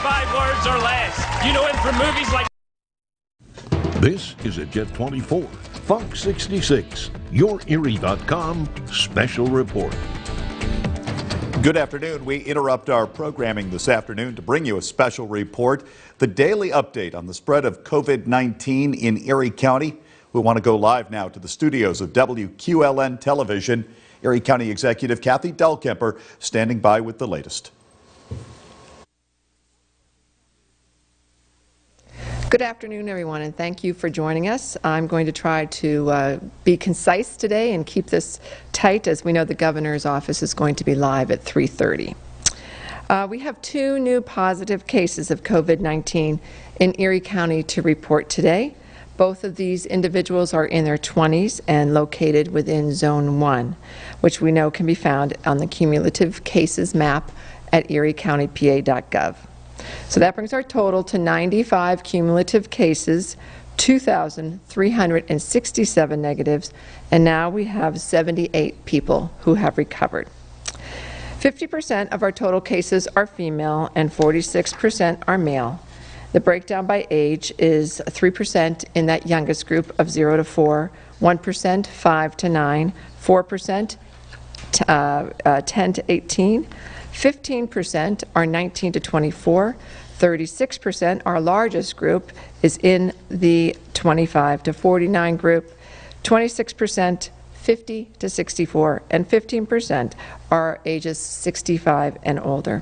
5 words or less. You know him from movies like... This is a Jet 24, Fox 66, your Erie.com special report. Good afternoon. We interrupt our programming this afternoon to bring you a special report, the daily update on the spread of COVID-19 in Erie County. We want to go live now to the studios of WQLN Television. Erie County Executive Kathy Delkemper standing by with the latest. Good afternoon, everyone, and thank you for joining us. I'm going to try to be concise today and keep this tight, as we know the governor's office is going to be live at 3:30. We have 2 new positive cases of COVID-19 in Erie County to report today. Both of these individuals are in their 20s and located within Zone 1, which we know can be found on the cumulative cases map at eriecountypa.gov. So that brings our total to 95 cumulative cases, 2,367 negatives, and now we have 78 people who have recovered. 50% of our total cases are female and 46% are male. The breakdown by age is 3% in that youngest group of 0 to 4, 1% 5 to 9, 4% 10 to 18, 15% are 19 to 24, 36%, our largest group, is in the 25 to 49 group, 26% 50 to 64, and 15% are ages 65 and older.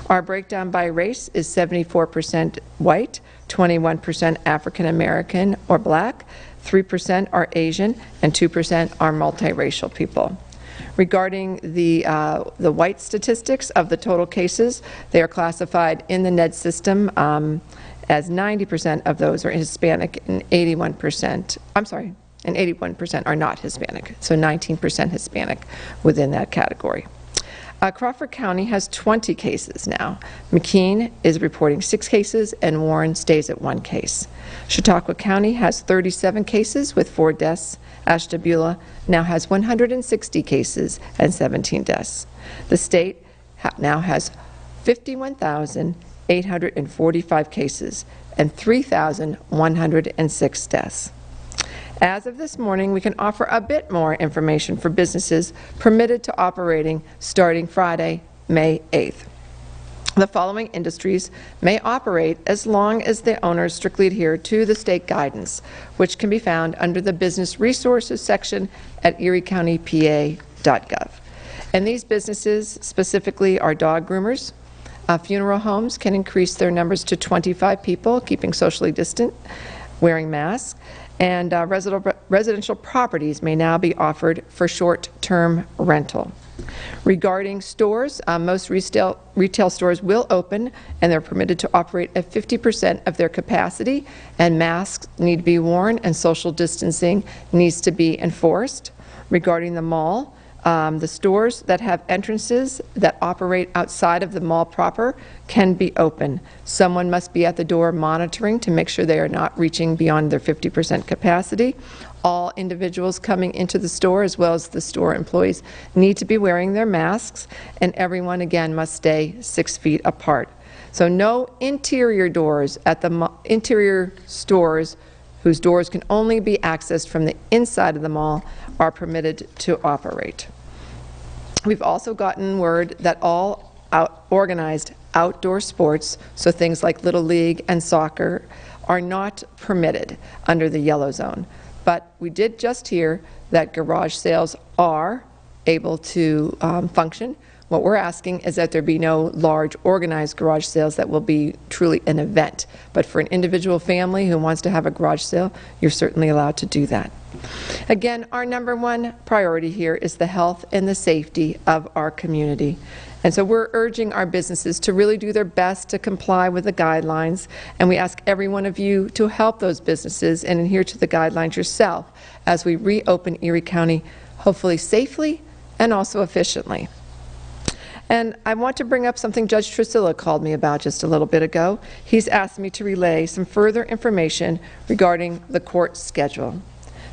Our breakdown by race is 74% white, 21% African American or black, 3% are Asian, and 2% are multiracial people. Regarding the white statistics of the total cases, they are classified in the NED system as 90% of those are Hispanic and 81% are not Hispanic, so 19% Hispanic within that category. Crawford County has 20 cases now. McKean is reporting 6 cases and Warren stays at 1 case. Chautauqua County has 37 cases with 4 deaths. Ashtabula now has 160 cases and 17 deaths. The state now has 51,845 cases and 3,106 deaths. As of this morning, we can offer a bit more information for businesses permitted to operating starting Friday, May 8th. The following industries may operate as long as the owners strictly adhere to the state guidance, which can be found under the Business Resources section at eriecountypa.gov. And these businesses specifically are dog groomers. Funeral homes can increase their numbers to 25 people, keeping socially distant, wearing masks. And residential properties may now be offered for short-term rental. Regarding stores, most retail stores will open and they're permitted to operate at 50% of their capacity, and masks need to be worn and social distancing needs to be enforced. Regarding the mall, the stores that have entrances that operate outside of the mall proper can be open. Someone must be at the door monitoring to make sure they are not reaching beyond their 50% capacity. All individuals coming into the store, as well as the store employees, need to be wearing their masks, and everyone again must stay 6 feet apart. So no interior doors at the interior stores whose doors can only be accessed from the inside of the mall are permitted to operate. We've also gotten word that all organized outdoor sports, so things like Little League and soccer, are not permitted under the yellow zone. But we did just hear that garage sales are able to function. What we're asking is that there be no large organized garage sales that will be truly an event. But for an individual family who wants to have a garage sale, you're certainly allowed to do that. Again, our #1 priority here is the health and the safety of our community. And so we're urging our businesses to really do their best to comply with the guidelines, and we ask every one of you to help those businesses and adhere to the guidelines yourself as we reopen Erie County, hopefully safely and also efficiently. And I want to bring up something Judge Trisilla called me about just a little bit ago. He's asked me to relay some further information regarding the court schedule.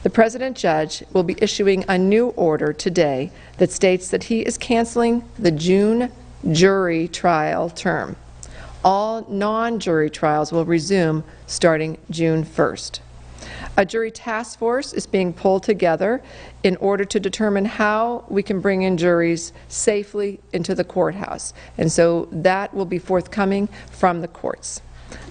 The President Judge will be issuing a new order today that states that he is canceling the June jury trial term. All non-jury trials will resume starting June 1st. A jury task force is being pulled together in order to determine how we can bring in juries safely into the courthouse. And so that will be forthcoming from the courts.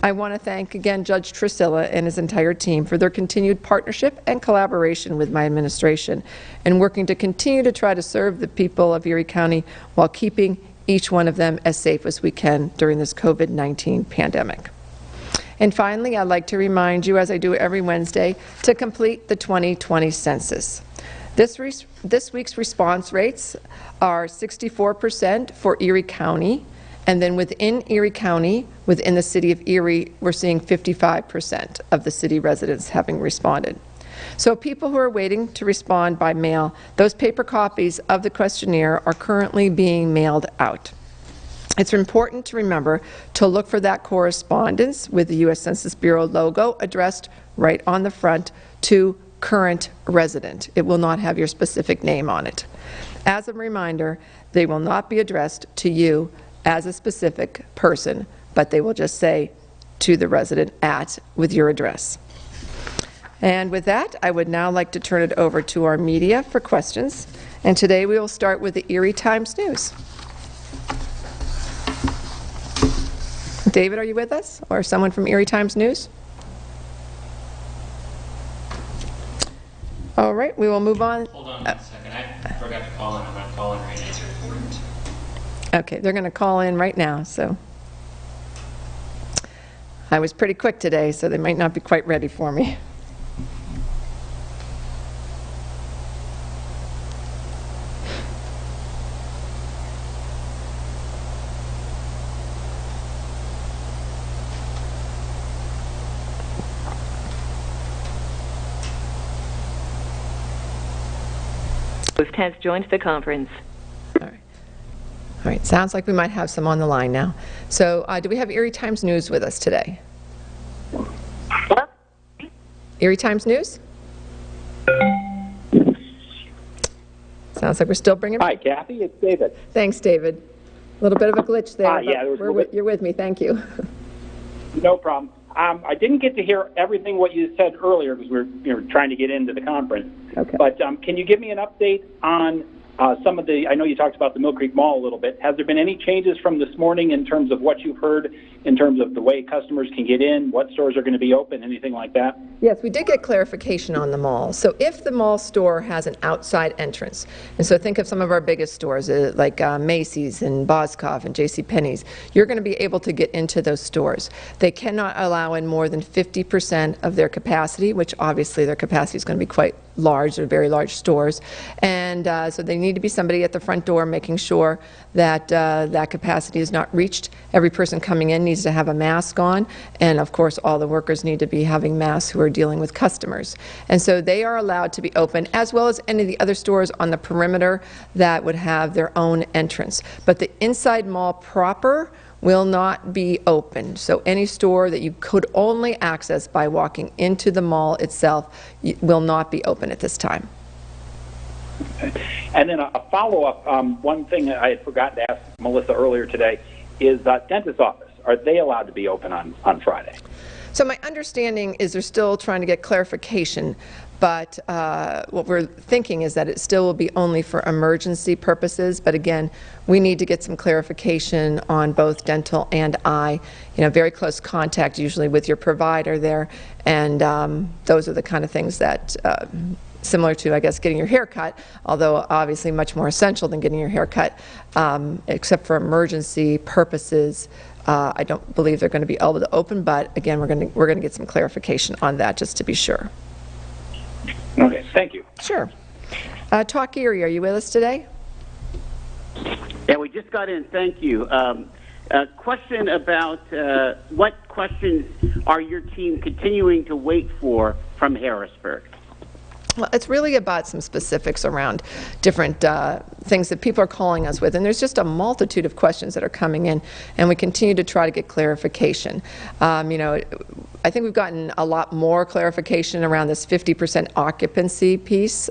I want to thank again Judge Trisilla and his entire team for their continued partnership and collaboration with my administration and working to continue to try to serve the people of Erie County while keeping each one of them as safe as we can during this COVID-19 pandemic. And finally, I'd like to remind you, as I do every Wednesday, to complete the 2020 census. This week's response rates are 64% for Erie County, and then within Erie County, within the city of Erie, we're seeing 55% of the city residents having responded. So people who are waiting to respond by mail, those paper copies of the questionnaire are currently being mailed out. It's important to remember to look for that correspondence with the U.S. Census Bureau logo addressed right on the front to current resident. It will not have your specific name on it. As a reminder, they will not be addressed to you as a specific person, but they will just say to the resident at with your address. And with that, I would now like to turn it over to our media for questions. And today we will start with the Erie Times News. David, are you with us? Or someone from Erie Times News? All right, we will move on. Hold on 1 second. I forgot to call in. I'm going to call in right now. Okay, they're going to call in right now, so. I was pretty quick today, so they might not be quite ready for me. Host has joined the conference. All right, sounds like we might have some on the line now. So do we have Erie Times News with us today? Hello? Erie Times News? Sounds like we're still bringing... Hi, Kathy. It's David. Thanks, David. A little bit of a glitch there. Yeah, but you're with me. Thank you. No problem. I didn't get to hear everything what you said earlier because we were trying to get into the conference. Okay. But can you give me an update on some of the, I know you talked about the Mill Creek Mall a little bit. Has there been any changes from this morning in terms of what you've heard in terms of the way customers can get in, what stores are going to be open, anything like that? Yes, we did get clarification on the mall. So if the mall store has an outside entrance, and so think of some of our biggest stores like Macy's and Boscov and JCPenney's, you're going to be able to get into those stores. They cannot allow in more than 50% of their capacity, which obviously their capacity is going to be quite large. They're very large stores. And so they need to be somebody at the front door making sure that that capacity is not reached. Every person coming in needs to have a mask on, and of course all the workers need to be having masks who are dealing with customers. And so they are allowed to be open, as well as any of the other stores on the perimeter that would have their own entrance. But the inside mall proper will not be open. So any store that you could only access by walking into the mall itself will not be open at this time. And then a follow-up, one thing I had forgotten to ask Melissa earlier today is dentist's office. Are they allowed to be open on Friday? So my understanding is they're still trying to get clarification, but what we're thinking is that it still will be only for emergency purposes. But again, we need to get some clarification on both dental and eye. You know, very close contact usually with your provider there, and those are the kind of things that similar to, I guess, getting your hair cut, although obviously much more essential than getting your hair cut, except for emergency purposes. I don't believe they're going to be able to open, but again, we're going to get some clarification on that just to be sure. Okay, thank you. Sure. Talk Erie, are you with us today? Yeah, we just got in. Thank you. A question about what questions are your team continuing to wait for from Harrisburg? Well, it's really about some specifics around different things that people are calling us with, and there's just a multitude of questions that are coming in, and we continue to try to get clarification. You know, I think we've gotten a lot more clarification around this 50% occupancy piece.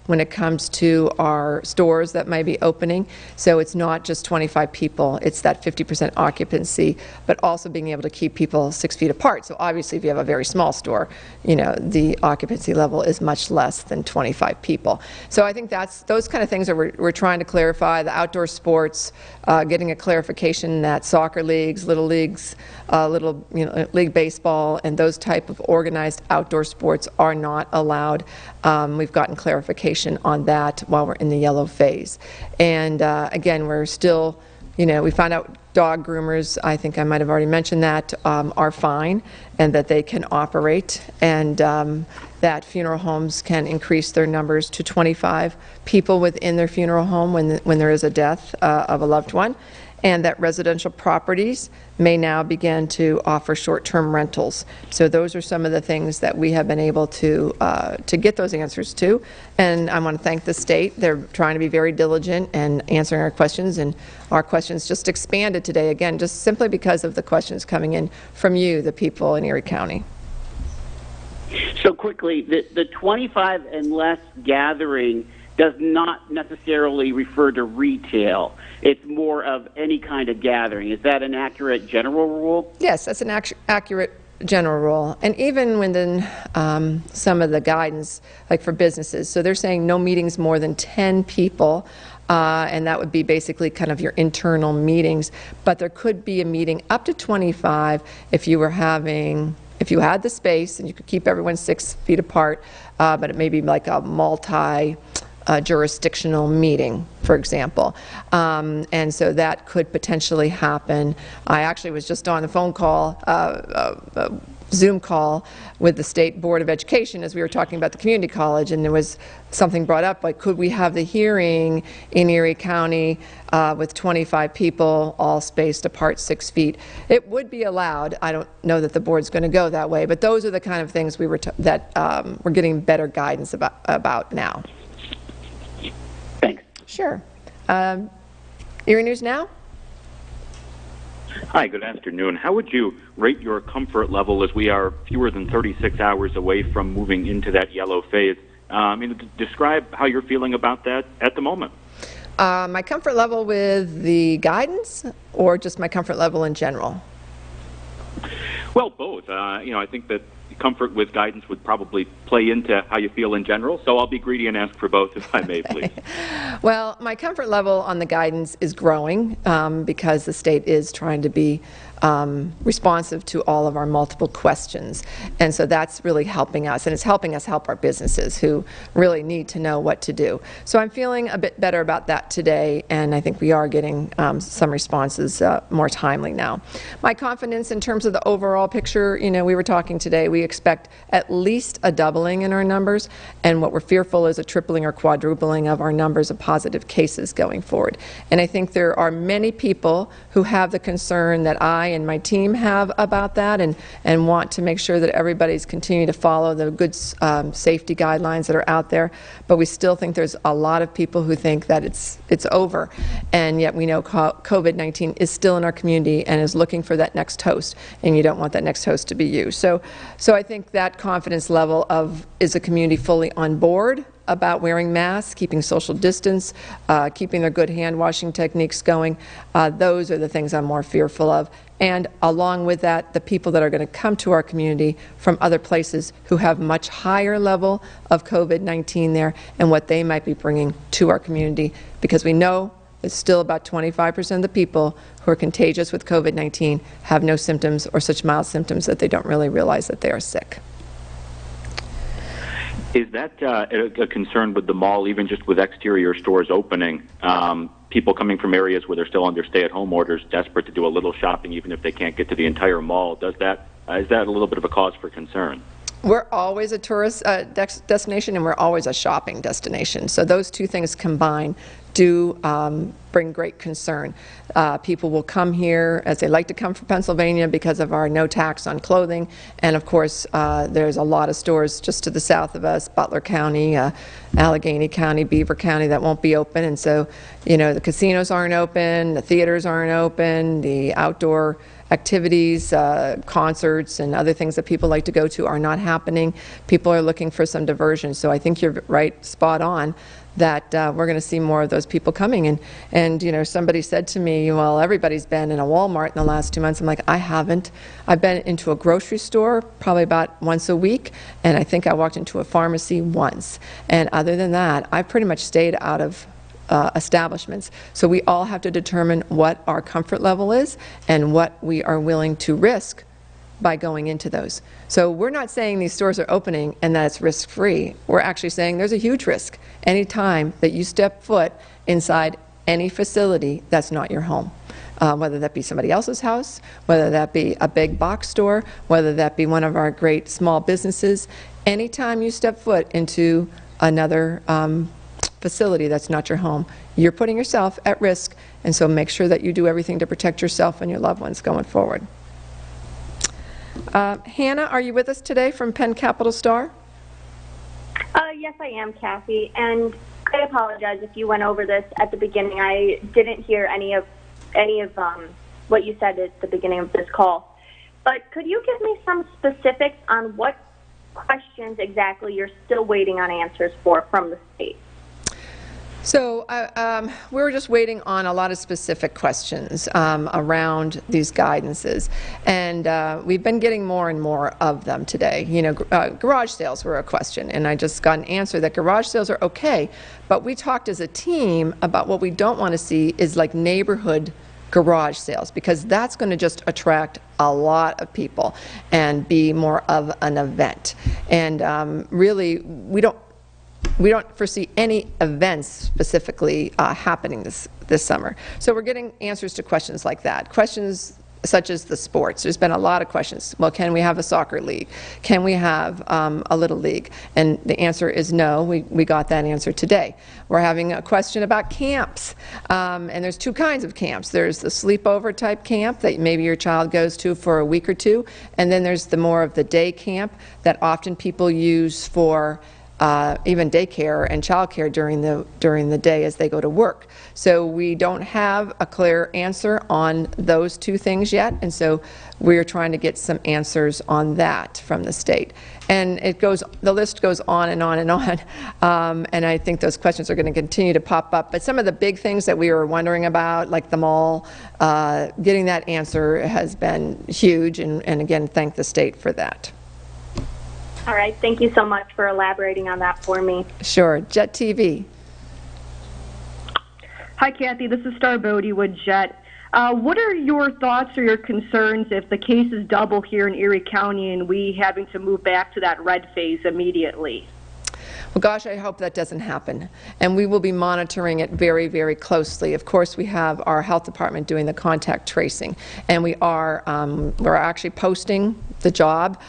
when it comes to our stores that might be opening. So it's not just 25 people, it's that 50% occupancy, but also being able to keep people 6 feet apart. So obviously if you have a very small store, you know, the occupancy level is much less than 25 people. So I think that's those kind of things that we're trying to clarify. The outdoor sports, getting a clarification that soccer leagues, little leagues, league baseball, and those type of organized outdoor sports are not allowed. We've gotten clarification on that while we're in the yellow phase. And again, we're still, you know, we found out dog groomers, I think I might have already mentioned that, are fine and that they can operate, and that funeral homes can increase their numbers to 25 people within their funeral home when there is a death of a loved one, and that residential properties may now begin to offer short-term rentals. So those are some of the things that we have been able to get those answers to. And I want to thank the state. They're trying to be very diligent and answering our questions, and our questions just expanded today, again, just simply because of the questions coming in from you, the people in Erie County. So quickly, the 25 and less gathering does not necessarily refer to retail. It's more of any kind of gathering. Is that an accurate general rule? Yes, that's an accurate general rule. And even within some of the guidance, like for businesses, so they're saying no meetings more than 10 people, and that would be basically kind of your internal meetings. But there could be a meeting up to 25 if you were having, if you had the space and you could keep everyone 6 feet apart, but it may be like a jurisdictional meeting, for example. And so that could potentially happen. I actually was just on the phone call, Zoom call with the State Board of Education as we were talking about the community college, and there was something brought up, like, could we have the hearing in Erie County with 25 people all spaced apart 6 feet? It would be allowed. I don't know that the board's going to go that way, but those are the kind of things we were we're getting better guidance about now. Thanks. Sure. Erie News Now? Hi, good afternoon. How would you rate your comfort level as we are fewer than 36 hours away from moving into that yellow phase? Describe how you're feeling about that at the moment. My comfort level with the guidance, or just my comfort level in general? Well, both. I think that comfort with guidance would probably play into how you feel in general, so I'll be greedy and ask for both, if I may, please. Well, my comfort level on the guidance is growing because the state is trying to be responsive to all of our multiple questions, and so that's really helping us, and it's helping us help our businesses who really need to know what to do. So I'm feeling a bit better about that today, and I think we are getting some responses more timely now. My confidence in terms of the overall picture, we were talking today, we expect at least a doubling in our numbers, and what we're fearful is a tripling or quadrupling of our numbers of positive cases going forward. And I think there are many people who have the concern that I and my team have about that, and want to make sure that everybody's continuing to follow the good safety guidelines that are out there. But we still think there's a lot of people who think that it's over, and yet we know COVID-19 is still in our community and is looking for that next host, and you don't want that next host to be you. So I think that confidence level of, is the community fully on board about wearing masks, keeping social distance, keeping their good hand washing techniques going, those are the things I'm more fearful of. And along with that, the people that are going to come to our community from other places who have much higher level of COVID-19 there, and what they might be bringing to our community, because we know it's still about 25% of the people who are contagious with COVID-19 have no symptoms or such mild symptoms that they don't really realize that they are sick. Is that a concern with the mall, even just with exterior stores opening? People coming from areas where they're still under stay-at-home orders, desperate to do a little shopping, even if they can't get to the entire mall. Is that a little bit of a cause for concern? We're always a tourist destination, and we're always a shopping destination. So those two things combine do bring great concern. People will come here as they like to come from Pennsylvania because of our no tax on clothing, and of course there's a lot of stores just to the south of us, Butler County, Allegheny County, Beaver County, that won't be open, and so the casinos aren't open, the theaters aren't open, the outdoor activities, concerts, and other things that people like to go to are not happening. People are looking for some diversion, so I think you're right, spot on, that we're going to see more of those people coming. And somebody said to me, well, everybody's been in a Walmart in the last 2 months. I'm like, I haven't. I've been into a grocery store probably about once a week, and I think I walked into a pharmacy once. And other than that, I've pretty much stayed out of establishments. So we all have to determine what our comfort level is and what we are willing to risk by going into those. So we're not saying these stores are opening and that it's risk-free. We're actually saying there's a huge risk any time that you step foot inside any facility that's not your home. Whether that be somebody else's house, whether that be a big box store, whether that be one of our great small businesses. Anytime you step foot into another facility that's not your home, you're putting yourself at risk, and so make sure that you do everything to protect yourself and your loved ones going forward. Hannah, are you with us today from Penn Capital Star? Yes, I am, Kathy, and I apologize if you went over this at the beginning. I didn't hear any of what you said at the beginning of this call. But could you give me some specifics on what questions exactly you're still waiting on answers for from the state? So we're just waiting on a lot of specific questions around these guidances, and we've been getting more and more of them today. Garage sales were a question, and I just got an answer that garage sales are okay, but we talked as a team about what we don't want to see is like neighborhood garage sales, because that's going to just attract a lot of people and be more of an event. And really, we don't foresee any events specifically happening this summer. So we're getting answers to questions like that. Questions such as the sports. There's been a lot of questions. Well, can we have a soccer league? Can we have a little league? And the answer is no. We got that answer today. We're having a question about camps. And there's two kinds of camps. There's the sleepover type camp that maybe your child goes to for a week or two. And then there's the more of the day camp that often people use for even daycare and childcare during the day as they go to work. So we don't have a clear answer on those two things yet, and so we're trying to get some answers on that from the state. And the list goes on and on and on, and I think those questions are going to continue to pop up. But some of the big things that we were wondering about, like the mall, getting that answer has been huge, and again, thank the state for that. All right. Thank you so much for elaborating on that for me. Sure. Jet TV. Hi, Kathy. This is Star Bodie with Jet. What are your thoughts or your concerns if the cases double here in Erie County and we having to move back to that red phase immediately? Well, gosh, I hope that doesn't happen. And we will be monitoring it very, very closely. Of course, we have our health department doing the contact tracing. And we're actually posting the job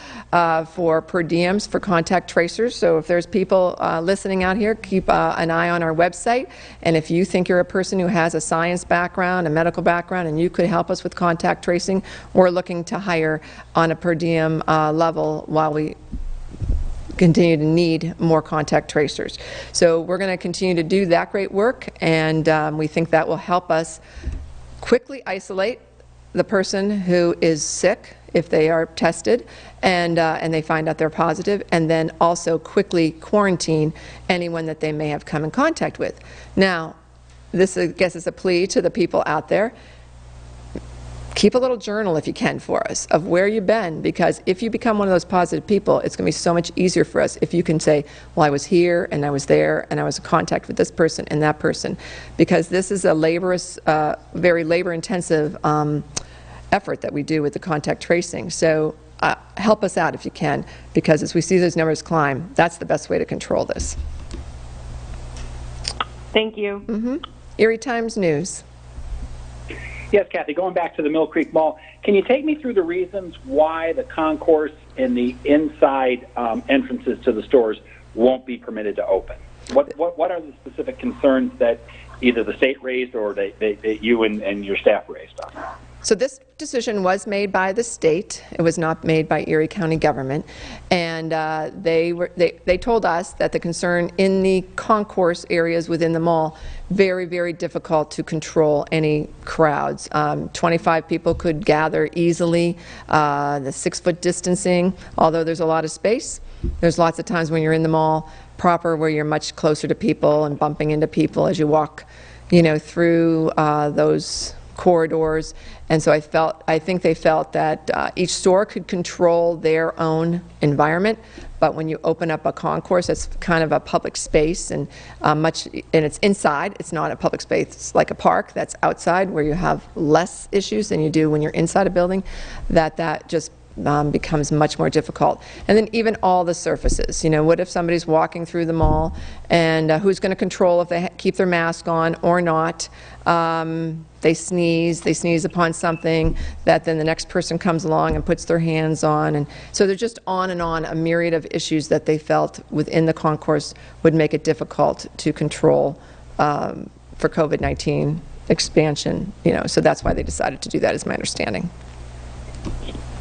for per diems for contact tracers. So if there's people listening out here, keep an eye on our website. And if you think you're a person who has a science background, a medical background, and you could help us with contact tracing, we're looking to hire on a per diem level while we continue to need more contact tracers. So we're going to continue to do that great work, and we think that will help us quickly isolate the person who is sick if they are tested and they find out they're positive, and then also quickly quarantine anyone that they may have come in contact with. Now, this, I guess, is a plea to the people out there. Keep a little journal if you can for us of where you've been, because if you become one of those positive people, it's going to be so much easier for us if you can say, well, I was here and I was there and I was in contact with this person and that person, because this is a laborious, very labor-intensive effort that we do with the contact tracing. So help us out if you can, because as we see those numbers climb, that's the best way to control this. Thank you. Erie Times News. Yes, Kathy, going back to the Mill Creek Mall, can you take me through the reasons why the concourse and the inside entrances to the stores won't be permitted to open? What are the specific concerns that either the state raised or that you and your staff raised on? So this decision was made by the state. It was not made by Erie County government, and they told us that the concern in the concourse areas within the mall, very, very difficult to control any crowds. 25 people could gather easily. The 6-foot distancing, although there's a lot of space, there's lots of times when you're in the mall proper where you're much closer to people and bumping into people as you walk, through those corridors. And so I think they felt that each store could control their own environment, but when you open up a concourse, it's kind of a public space, and it's inside. It's not a public space. It's like a park that's outside where you have less issues than you do when you're inside a building. That just becomes much more difficult. And then even all the surfaces. What if somebody's walking through the mall, and who's going to control if they keep their mask on or not? They sneeze upon something that then the next person comes along and puts their hands on. And so they're just on and on, a myriad of issues that they felt within the concourse would make it difficult to control for COVID-19 expansion. So that's why they decided to do that, is my understanding.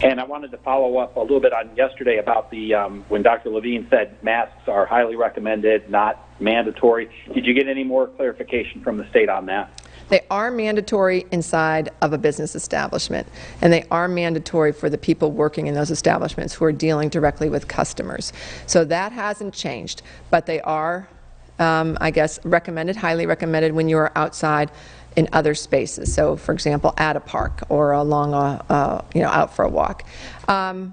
And I wanted to follow up a little bit on yesterday about the when Dr. Levine said masks are highly recommended, not mandatory. Did you get any more clarification from the state on that? They are mandatory inside of a business establishment, and they are mandatory for the people working in those establishments who are dealing directly with customers. So that hasn't changed, but they are, I guess, recommended, highly recommended when you are outside in other spaces. So, for example, at a park or along out for a walk. I'm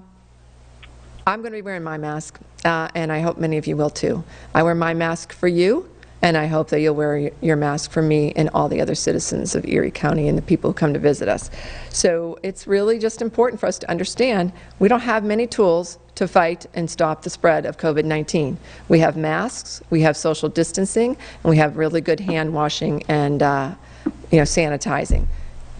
going to be wearing my mask, and I hope many of you will too. I wear my mask for you, and I hope that you'll wear your mask for me and all the other citizens of Erie County and the people who come to visit us. So it's really just important for us to understand we don't have many tools to fight and stop the spread of COVID-19. We have masks, we have social distancing, and we have really good hand washing and sanitizing.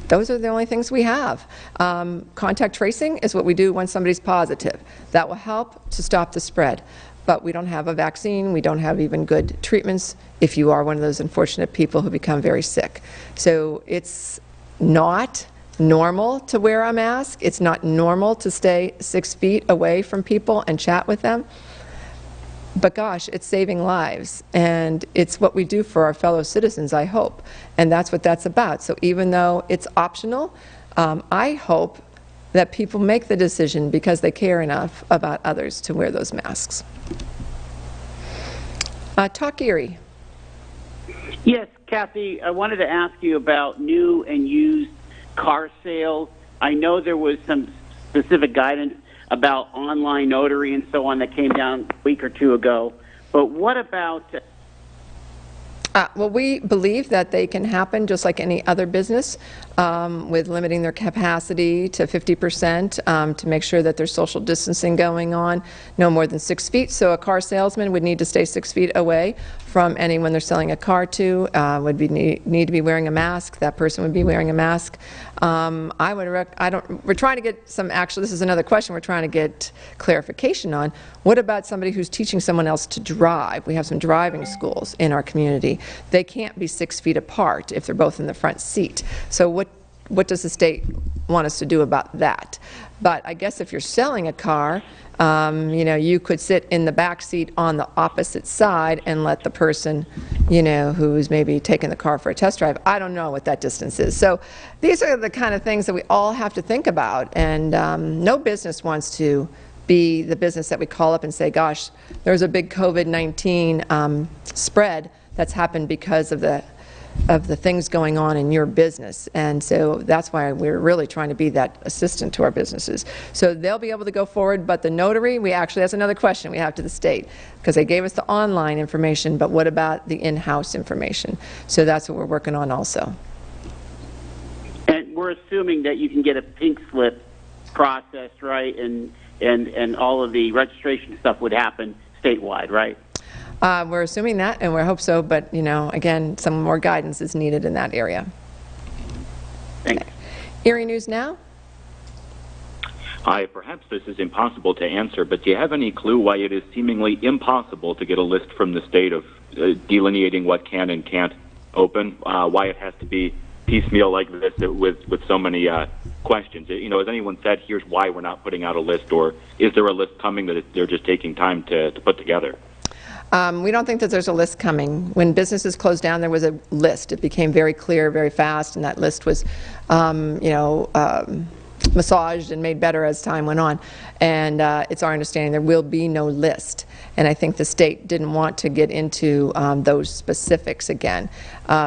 Those are the only things we have. Contact tracing is what we do when somebody's positive. That will help to stop the spread. But we don't have a vaccine. We don't have even good treatments if you are one of those unfortunate people who become very sick. So it's not normal to wear a mask. It's not normal to stay 6 feet away from people and chat with them. But gosh, it's saving lives, and it's what we do for our fellow citizens, I hope, and that's what that's about. So even though it's optional, I hope that people make the decision because they care enough about others to wear those masks. Talk Erie. Yes, Kathy, I wanted to ask you about new and used car sales. I know there was some specific guidance about online notary and so on that came down a week or two ago. But what about... Well, we believe that they can happen just like any other business with limiting their capacity to 50% to make sure that there's social distancing going on, no more than 6 feet. So a car salesman would need to stay 6 feet away from anyone they're selling a car to, need to be wearing a mask. That person would be wearing a mask. We're trying to get some, actually this is another question we're trying to get clarification on. What about somebody who's teaching someone else to drive? We have some driving schools in our community. They can't be 6 feet apart if they're both in the front seat. So what does the state want us to do about that? But I guess if you're selling a car, you could sit in the back seat on the opposite side and let the person, who's maybe taking the car for a test drive. I don't know what that distance is. So these are the kind of things that we all have to think about. And no business wants to be the business that we call up and say, gosh, there's a big COVID-19 spread that's happened because of the things going on in your business. And so that's why we're really trying to be that assistant to our businesses. So they'll be able to go forward, but the notary, that's another question we have to the state, because they gave us the online information, but what about the in-house information? So that's what we're working on also. And we're assuming that you can get a pink slip processed, right? And all of the registration stuff would happen statewide, right? We're assuming that, and we hope so, but, again, some more guidance is needed in that area. Thanks. Erie News Now? Hi, perhaps this is impossible to answer, but do you have any clue why it is seemingly impossible to get a list from the state of delineating what can and can't open, why it has to be piecemeal like this with so many questions. You know, has anyone said, here's why we're not putting out a list, or is there a list coming that they're just taking time to put together? We don't think that there's a list coming. When businesses closed down, there was a list. It became very clear very fast, and that list was, massaged and made better as time went on. And it's our understanding there will be no list. And I think the state didn't want to get into those specifics again.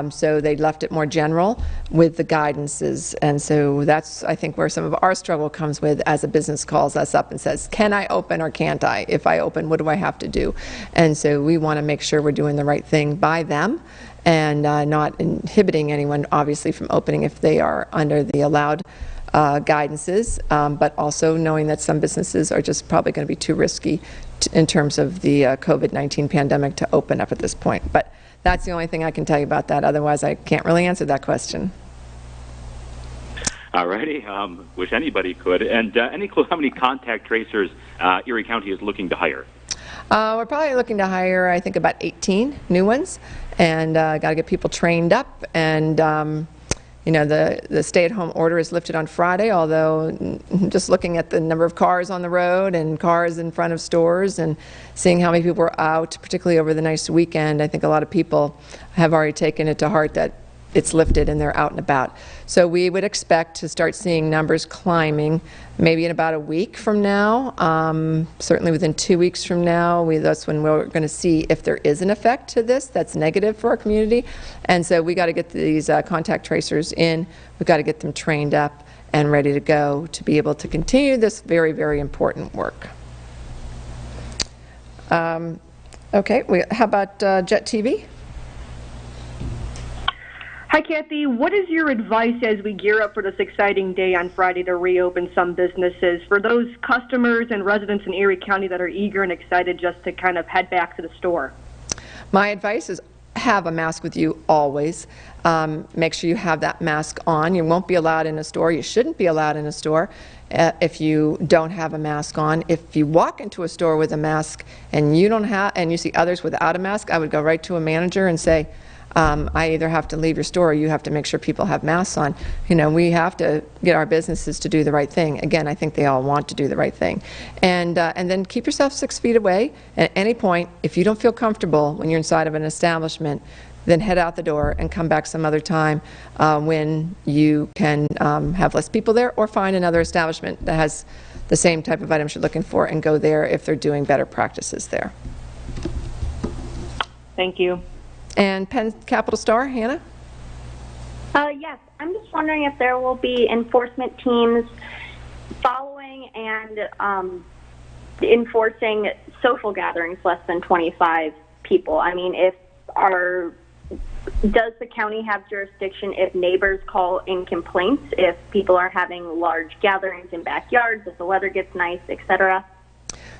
So they left it more general with the guidances. And so that's, I think, where some of our struggle comes with as a business calls us up and says, can I open or can't I? If I open, what do I have to do? And so we want to make sure we're doing the right thing by them and not inhibiting anyone, obviously, from opening if they are under the allowed guidances, but also knowing that some businesses are just probably going to be too risky in terms of the COVID-19 pandemic to open up at this point. But that's the only thing I can tell you about that. Otherwise, I can't really answer that question. All righty. Wish anybody could. And any clue how many contact tracers Erie County is looking to hire? We're probably looking to hire, I think, about 18 new ones, and got to get people trained up. And you know, the stay-at-home order is lifted on Friday, although just looking at the number of cars on the road and cars in front of stores and seeing how many people were out, particularly over the nice weekend, I think a lot of people have already taken it to heart that it's lifted and they're out and about. So we would expect to start seeing numbers climbing maybe in about a week from now. Certainly within 2 weeks from now, that's when we're going to see if there is an effect to this that's negative for our community. And so we got to get these contact tracers in. We've got to get them trained up and ready to go to be able to continue this very, very important work. Okay, how about Jet TV? Hi, Kathy. What is your advice as we gear up for this exciting day on Friday to reopen some businesses for those customers and residents in Erie County that are eager and excited just to kind of head back to the store? My advice is have a mask with you always. Make sure you have that mask on. You won't be allowed in a store. You shouldn't be allowed in a store if you don't have a mask on. If you walk into a store with a mask and you don't have, and you see others without a mask, I would go right to a manager and say, I either have to leave your store or you have to make sure people have masks on. You know, we have to get our businesses to do the right thing. Again, I think they all want to do the right thing. And then keep yourself 6 feet away. At any point, if you don't feel comfortable when you're inside of an establishment, then head out the door and come back some other time when you can have less people there, or find another establishment that has the same type of items you're looking for and go there if they're doing better practices there. Thank you. And Penn Capital Star, Hannah? Yes, I'm just wondering if there will be enforcement teams following and enforcing social gatherings less than 25 people. I mean, does the county have jurisdiction if neighbors call in complaints, if people are having large gatherings in backyards, if the weather gets nice, etc.?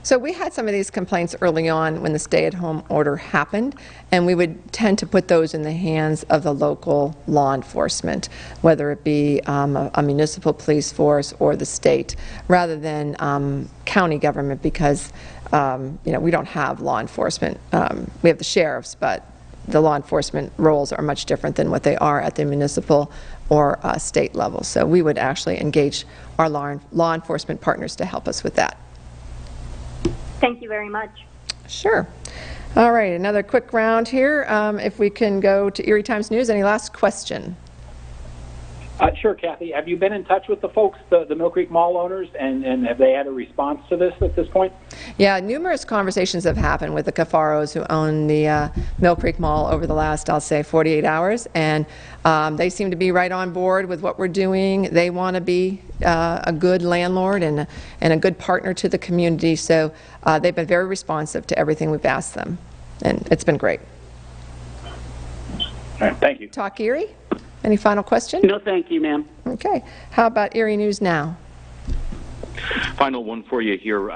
So we had some of these complaints early on when the stay-at-home order happened, and we would tend to put those in the hands of the local law enforcement, whether it be a municipal police force or the state, rather than county government, because you know, we don't have law enforcement. We have the sheriffs, but the law enforcement roles are much different than what they are at the municipal or state level. So we would actually engage our law enforcement partners to help us with that. Thank you very much. Sure. All right, another quick round here. If we can go to Erie Times News. Any last question? Sure, Kathy. Have you been in touch with the folks, the Mill Creek Mall owners, and have they had a response to this at this point? Yeah, numerous conversations have happened with the Cafaros who own the Mill Creek Mall over the last, I'll say, 48 hours, and they seem to be right on board with what we're doing. They want to be a good landlord and a good partner to the community, so they've been very responsive to everything we've asked them, and it's been great. All right, thank you. Talk Erie? Any final question? No, thank you, ma'am. Okay. How about Erie News Now? Final one for you here,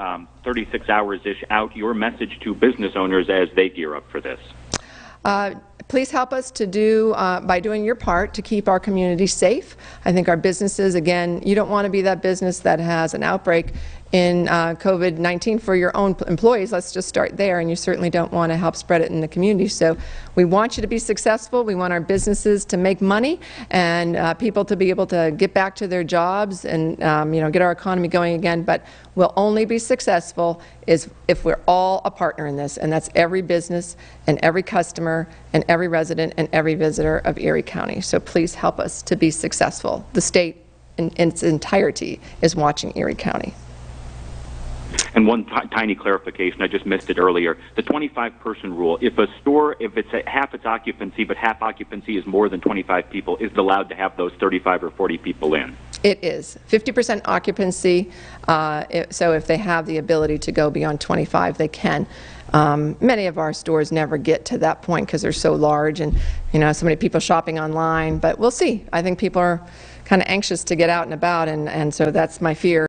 36 hours-ish out, your message to business owners as they gear up for this. Please help us to do, by doing your part, to keep our community safe. I think our businesses, again, you don't want to be that business that has an outbreak in COVID-19 for your own employees. Let's just start there, and you certainly don't want to help spread it in the community. So we want you to be successful. We want our businesses to make money and people to be able to get back to their jobs and get our economy going again. But we'll only be successful if we're all a partner in this, and that's every business and every customer and every resident and every visitor of Erie County. So please help us to be successful. The state in its entirety is watching Erie County. And one tiny clarification, I just missed it earlier. The 25-person rule, if a store, if it's at half its occupancy, but half occupancy is more than 25 people, is it allowed to have those 35 or 40 people in? It is. 50% occupancy, so if they have the ability to go beyond 25, they can. Many of our stores never get to that point because they're so large and, so many people shopping online, but we'll see. I think people are kind of anxious to get out and about, and so that's my fear.